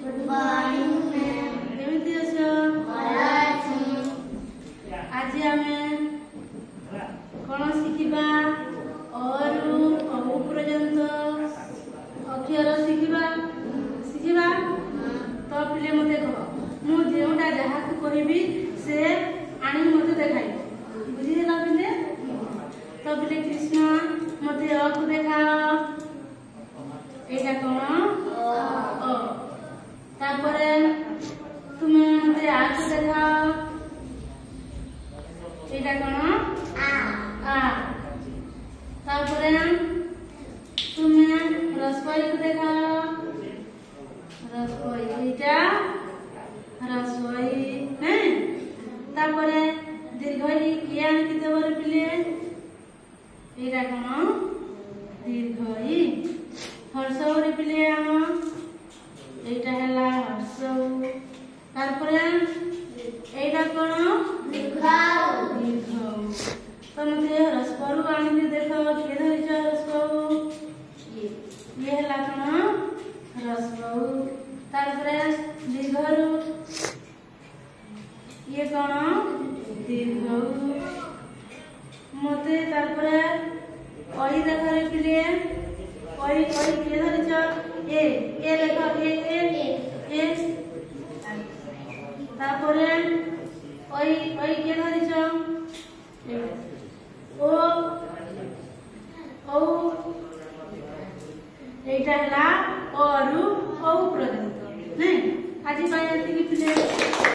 Good morning, ma'am. केमिति अछो? भला अछि। आज आमे कोन शिखिबा अरु अबु पर्यंत अक्षर शिखिबा तो पिले मते कह मु जेउटा जहा को कहबी से आनी मते देखाई बुझी गेला पिले तो पिले कृष्ण मते अ को देखाओ एटा कोन अ तापरे तुमे मते आ को देखाओ एटा कोन आ तापरे तुमे रसोई को देखाओ रसोई एटा रसोई हैं तापरे दीर्घई किया किते बर पिले एटा कोन दीर्घई हर्षौ रे पिले हम एटा हला हर्षौ तारपरे एटा कोन दीर्घौ दीर्घौ तो मते रसपरु आनी देखो के धरिच रसपरु ये हला कोन रसपरु तारपरे दीर्घरु ये कोन दीर्घौ मते तारपरे ओई देखो रे पिले ओई के धरिच ए देखो ए तारपरे ओई के धरिच